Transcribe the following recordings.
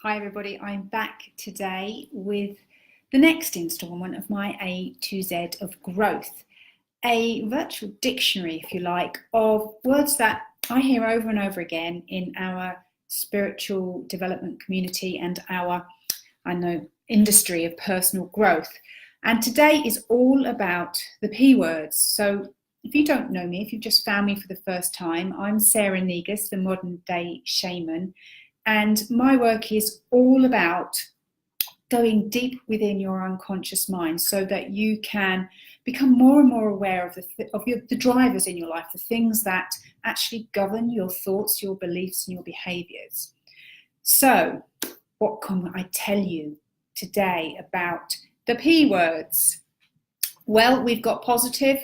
Hi everybody, I'm back today with the next instalment of my A to Z of growth, a virtual dictionary, if you like, of words that I hear over and over again in our spiritual development community and our, industry of personal growth. And today is all about the P words. So if you don't know me, if you've just found me for the first time, I'm Sarah Negus, the modern day shaman. And my work is all about going deep within your unconscious mind so that you can become more and more aware of the drivers in your life, the things that actually govern your thoughts, your beliefs, and your behaviours. So, what can I tell you today about the P words? Well, we've got positive,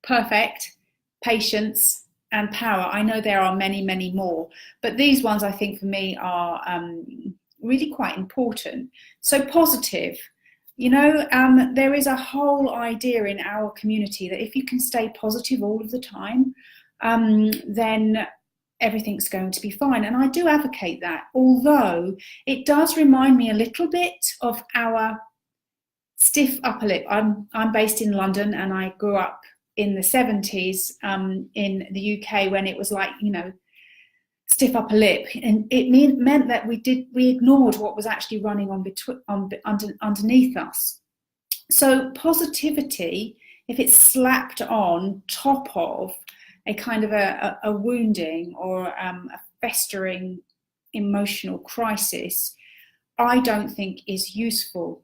perfect, patience, and power. I know there are many, many more, but these ones I think for me are really quite important. So positive, there is a whole idea in our community that if you can stay positive all of the time, then everything's going to be fine. And I do advocate that, although it does remind me a little bit of our stiff upper lip. I'm based in London and I grew up in the 70s in the UK when it was like, stiff upper lip, and it meant that we ignored what was actually running underneath us. So positivity, if it's slapped on top of a kind of a wounding or a festering emotional crisis, I don't think is useful.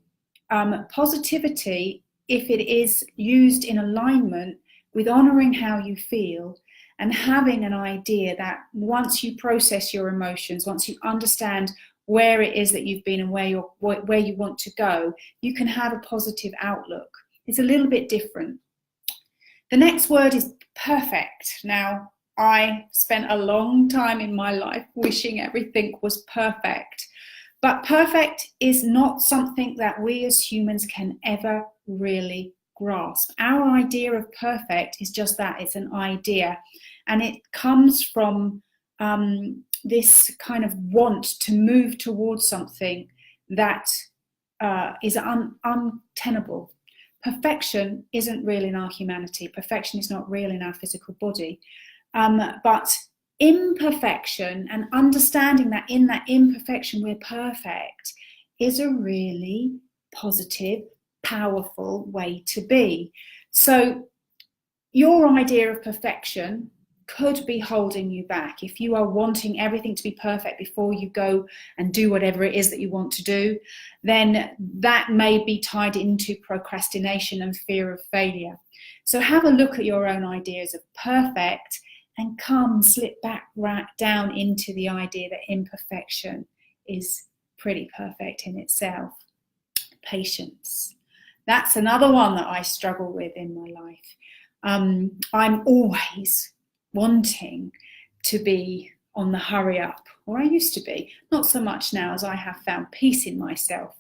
Positivity, if it is used in alignment with honouring how you feel and having an idea that once you process your emotions, once you understand where it is that you've been and where you want to go, you can have a positive outlook. It's a little bit different. The next word is perfect. Now, I spent a long time in my life wishing everything was perfect, but perfect is not something that we as humans can ever really grasp. Our idea of perfect is just that, it's an idea, and it comes from this kind of want to move towards something that is untenable. Perfection isn't real in our humanity. Perfection is not real in our physical body, but imperfection and understanding that in that imperfection we're perfect is a really positive, powerful way to be. So your idea of perfection could be holding you back. If you are wanting everything to be perfect before you go and do whatever it is that you want to do, then that may be tied into procrastination and fear of failure. So have a look at your own ideas of perfect and slip back right down into the idea that imperfection is pretty perfect in itself. Patience. That's another one that I struggle with in my life. I'm always wanting to be on the hurry up, or I used to be, not so much now as I have found peace in myself.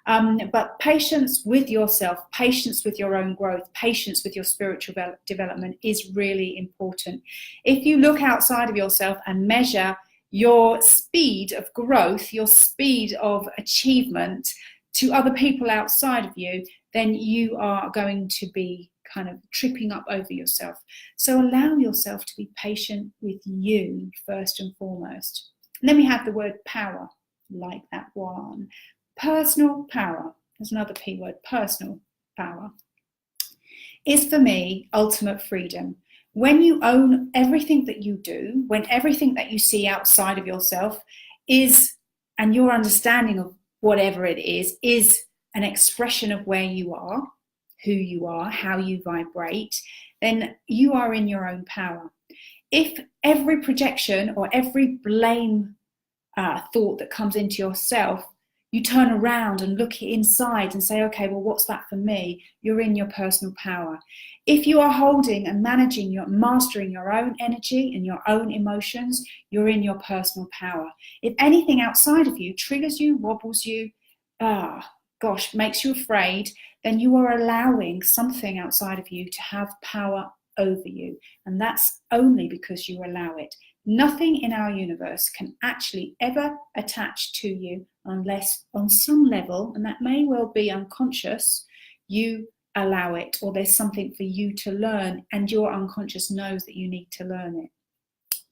But patience with yourself, patience with your own growth, patience with your spiritual development is really important. If you look outside of yourself and measure your speed of growth, your speed of achievement to other people outside of you, then you are going to be kind of tripping up over yourself. So allow yourself to be patient with you first and foremost. And then we have the word power, like that one. Personal power, there's another P word, personal power, is for me ultimate freedom. When you own everything that you do, when everything that you see outside of yourself is, and your understanding of whatever it is an expression of where you are, who you are, how you vibrate, then you are in your own power. If every projection or every blame thought that comes into yourself, you turn around and look inside and say, okay, well, what's that for me? You're in your personal power. If you are holding and mastering your own energy and your own emotions, you're in your personal power. If anything outside of you triggers you, wobbles you, makes you afraid, then you are allowing something outside of you to have power over you. And that's only because you allow it. Nothing in our universe can actually ever attach to you unless on some level, and that may well be unconscious, you allow it, or there's something for you to learn and your unconscious knows that you need to learn it.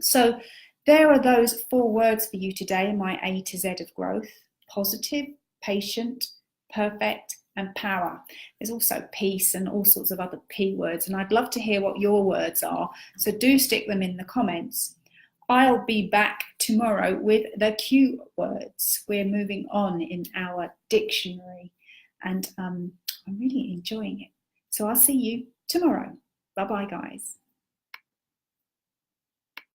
So there are those 4 words for you today in my A to Z of growth: positive, patient, perfect, and power. There's also peace and all sorts of other P words, and I'd love to hear what your words are, so do stick them in the comments. I'll be back tomorrow with the Q words. We're moving on in our dictionary, and I'm really enjoying it. So I'll see you tomorrow. Bye-bye, guys.